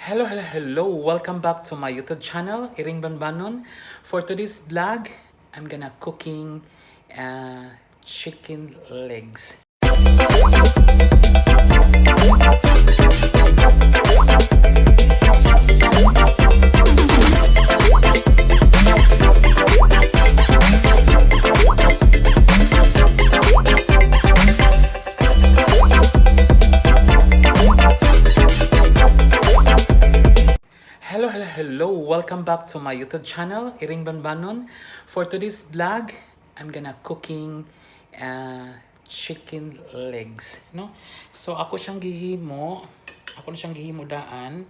Hello. Welcome back to my YouTube channel, Iring Banbanon. For today's vlog, I'm gonna cooking chicken legs. Hello. Welcome back to my YouTube channel, Iring Banbanon. For today's vlog, I'm gonna cooking chicken legs, no? So ako siyang gihimo, daan.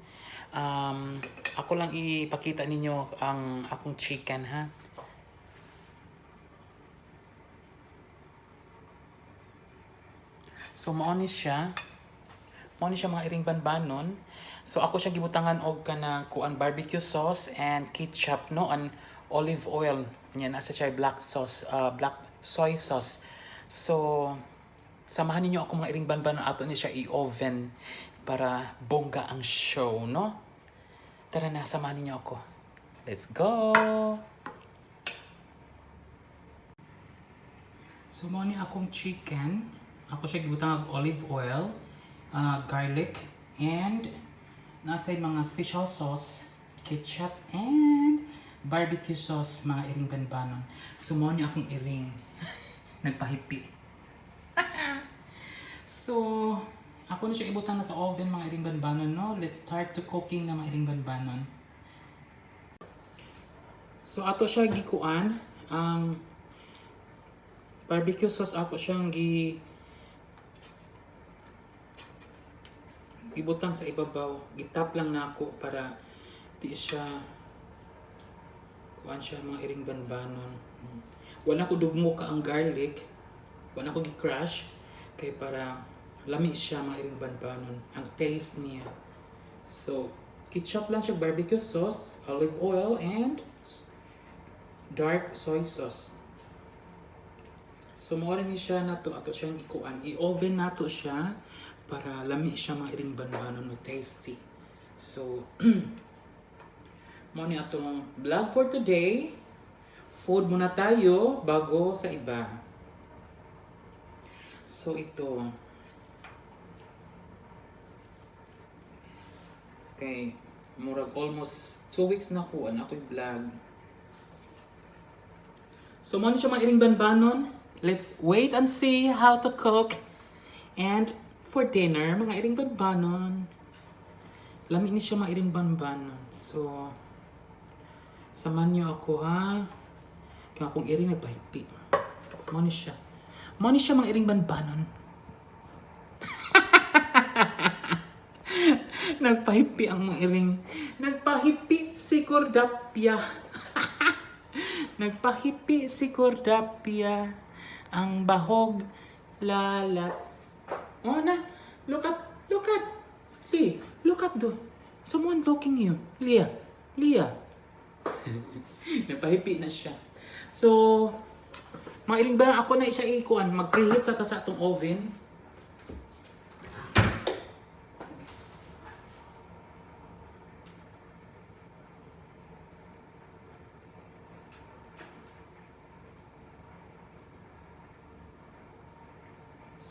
Ako lang ipakita ninyo ang akong chicken, ha. So mao ni siya mga Iring Banbanon. So ako siya gibutangan og kanang kuan barbecue sauce and ketchup, no, and olive oil. Nya nasa siya black soy sauce. So samahan ninyo ako mga Iring Banbanon, ato ni siya i-oven para bongga ang show, no? Tara na, samahan ninyo ako. Let's go. So mo ni akong chicken. Ako siya gibutangan og olive oil, garlic, and nasa mga special sauce, ketchup, and barbecue sauce, mga Iring Banbanon. So, mo niyo akong iring. Nagpahipi. So, ako na siya ibutan na sa oven, mga Iring Banbanon, no? Let's start to cooking na mga Iring Banbanon. So, ato siya gikuan. Barbecue sauce ako siyang ibutang sa ibabaw, gitap lang na ako para di siya kuan siya, mga Iring Banbanon. Wala ko dugmo ka ang garlic, wala ko gi-crush kay para lami siya, mga Iring Banbanon, ang taste niya. So ketchup lang siya, barbecue sauce, olive oil, and dark soy sauce. So mo rin siya na to, ato siyang ikuan, i-oven nato siya para lami siya, mga Iring Banbanon, mo tasty. So mo ni atong vlog for today. Food muna tayo bago sa iba. So ito, okay, murag almost 2 weeks na ko ako'y vlog. So mo ni siya, mga Iring Banbanon. Let's wait and see how to cook. And for dinner, mga Iring Banbanon, lami ni siya, mga Iring Banbanon. So samahan niyo ako, ha. Kaya akong iring nagpahipi. Mo ni siya, mga Iring Banbanon. Nagpahipi ang mga iring. Nagpahipi si Kordapia. Nagpahipi si Kordapia. Ang bahog lalat. Oh na, look at. Lee, look at do. Someone looking you. Leah. Napahipi na siya. So, mga Iring Banbanon, ako na siya ikuan, mag-preheat sa atong oven.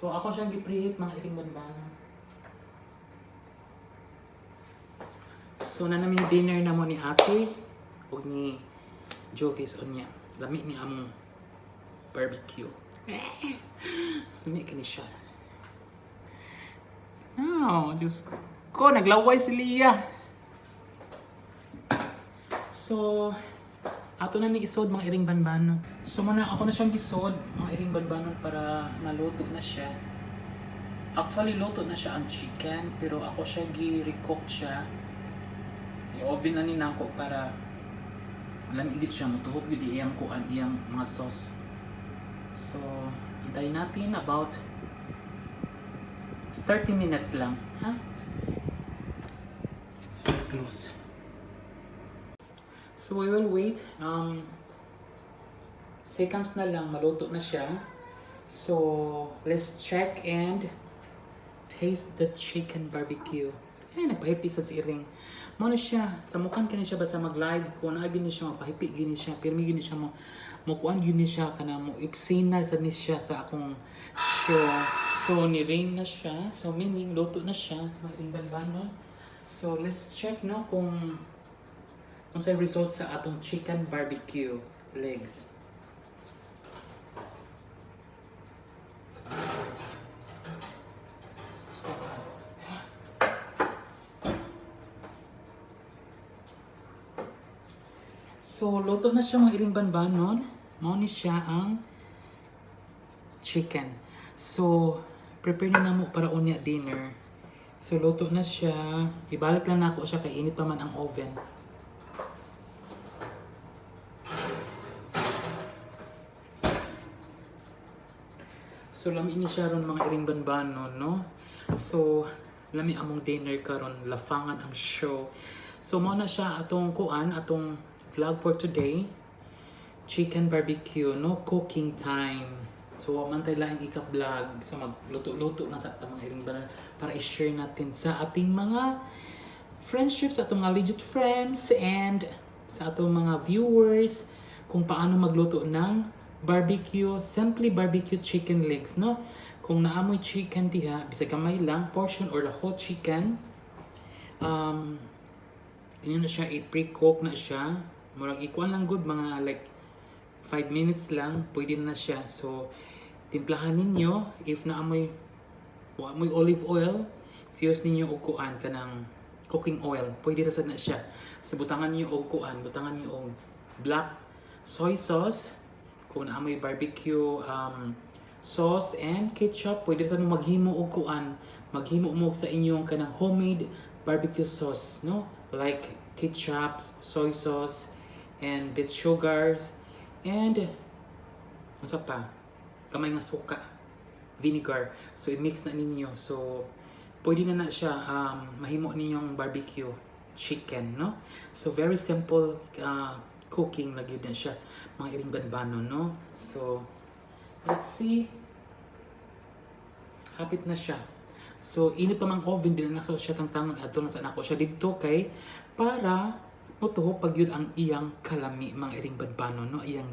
So, ako siyang gi-preheat, mga Iring Banbanon. So, na namin dinner na mo ni ate o ni Jovis o niya. Lami ni among barbecue. Lami ka ni siya. Oh, Diyos ko, naglaway si Leah. So, ato na ni isod, mga Iring Banbanon. So, ako na siyang gisod, mga Iring Banbanon, para maluto na siya. Actually, luto na siya ang chicken, pero ako siya gi-recook siya. I-oven na nina ako para lamigit siya, mutuhop gid iyang kuan, iyang mga sauce. So, hintayin natin about 30 minutes lang, ha? So, close. So, we will wait. Seconds na lang, maluto na siya. So, let's check and taste the chicken barbecue. nagpahipi sa si Iring. Mo na siya, sa mukan kini siya basta mag-live ko na gini siya magpahipi gini siya, pirmi gini siya mo kuan gini siya kana mo eksena sa ni siya sa akong show. So ni Ring na siya, so meaning luto na siya, mga banbanon. So let's check no kung sa result sa atong chicken barbecue legs. So, luto na siya mga iring banbanon. Mao ni siya ang chicken. So, prepare na mo para unya dinner. So, luto na siya. Ibalik lang na ako siya kay init pa man ang oven. So, lami ni siya ron mga iring banbanon, no? So, lami among dinner karon, lafangan ang show. So, mao na siya atong kuan, atong vlog for today. Chicken barbecue, no? Cooking time. So, mantay lang ika-vlog. So, magluto-luto na sa atong mga iring banbanon para i-share natin sa ating mga friendships, sa atong mga legit friends, and sa atong mga viewers kung paano magluto ng barbecue, simply barbecue chicken legs, no? Kung naamoy chicken diha, bisa gamay lang, portion or the whole chicken, yun na siya, i-pre-cook na siya. Murag ikuan lang good, mga like 5 minutes lang, pwede na siya. So, timplahan ninyo, if naamoy olive oil, fuse ninyo og kuan kanang cooking oil, pwede ra sad na siya. So, butangan niyo og kuan, butangan niyo og black soy sauce, kung naamoy barbecue sauce and ketchup, pwede sa mo maghimo og kuan, maghimo mo sa inyong kanang homemade barbecue sauce, no? Like ketchup, soy sauce, and bit sugars, and ano pa? Kamay nga suka, vinegar. So i-mix na ninyo. So pwede na siya mahimo ninyong barbecue chicken, no? So very simple cooking na gyud na siya mga iring banbanon, no? So let's see. Hapit na siya. So init pa mang oven din na siya tangtangon adto na sa nako siya didto kay para motuho pag yun ang iyang kalami mga iring banbanon, no? Iyang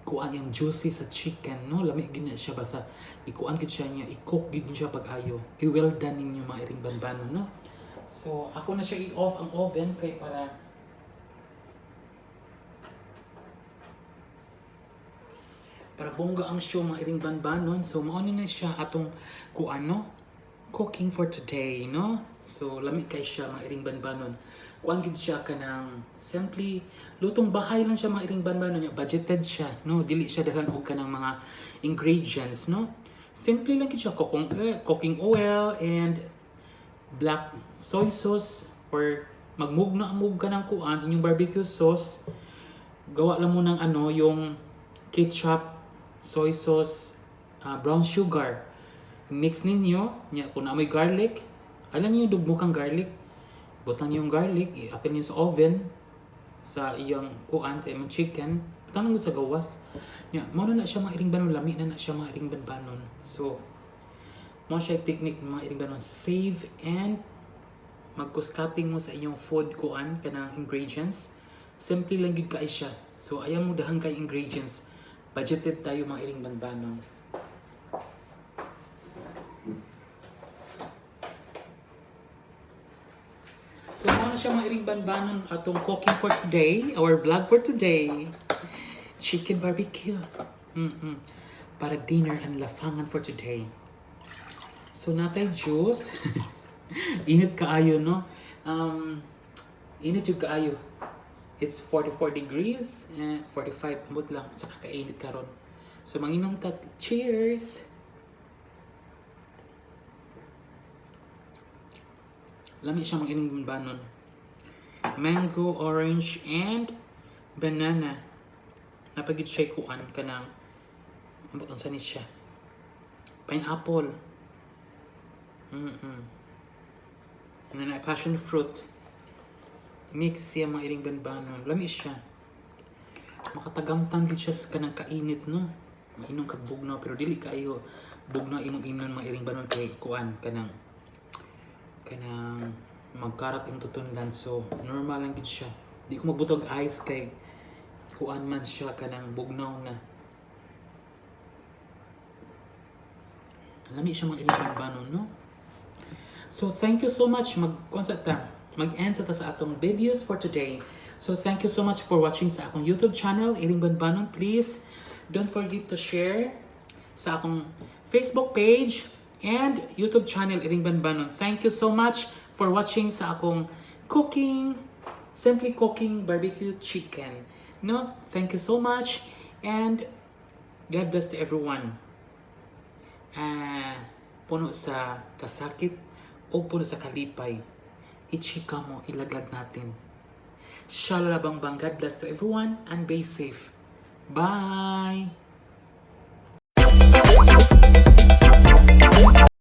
kuan yang juicy sa chicken, no? Lami gid na siya basta ikuan gid siya niya, i-cook gid siya pag ayo. I-well done ninyo mga iring banbanon, no? So ako na siya i-off ang oven kay para bongga ang show mga iring banbanon. So mao ni na siya atong kuan, no? Cooking for today, no? So lami kay siya mga iring banbanon. Kuan gid siya kanang simply lutong bahay lang siya mga iring banbanon, budgeted siya, no? Dili siya daghan og kanang mga ingredients, no? Simply lang gid siya cooking oil and black soy sauce, or magmug ka ng kuan inyong barbecue sauce. Gawa lang mo ng yung ketchup, soy sauce, brown sugar. Mix ninyo, kung naamoy garlic, alam niyo dugmo kang garlic, butang niyo yung garlic, i-apil niyo sa oven, sa iyong kuan, sa iyong chicken, butang niyo sa gawas. Mao na siya mga iring banon, lami na siya mga iring banon. So, mao siya technique mga iring banon, save and mag-cutting mo sa iyong food kuan, kanang ingredients. Simple lang gid kay siya. So, ayaw mo dahang kay ingredients. Budgeted tayo mga iring banbanon. So, mao na siya mga iring banbanon atong cooking for today, our vlog for today. Chicken barbecue. Para dinner and lafangan for today. So, natay juice. Init kaayo, no? Init yung kaayo. It's 44 degrees, 45 ambot lang sa kakainit karon. So manginom ta. Cheers. Lami siya manginom banon. Mango, orange, and banana. Napagid siya kuan kanang ambot unsa ni siya. Pineapple. And then passion fruit. Mix siya mga iring banbanon. Lami siya. Makatagamtang gid siya sa kanang kainit, no? Mainom kag bugnaw pero dili kaayo bugnaw imong imnon mga iring banon kay kuan kanang kanang magkarat ang tutundan, so normal lang gid siya. Di ko magbutog ice kay kuan man siya kanang bugnaw na. Lami siya mga ilang no? So thank you so much. Mag-end sa ta sa atong videos for today. So thank you so much for watching sa akong YouTube channel, Iring Banbanon. Please don't forget to share sa akong Facebook page and YouTube channel, Iring Banbanon. Thank you so much for watching sa akong simply cooking barbecue chicken. No? Thank you so much and God bless to everyone. Puno sa KASAKIT o puno sa kalipay, ichika mo, ilaglag natin. Shalala bang bang. God bless to everyone and be safe. Bye!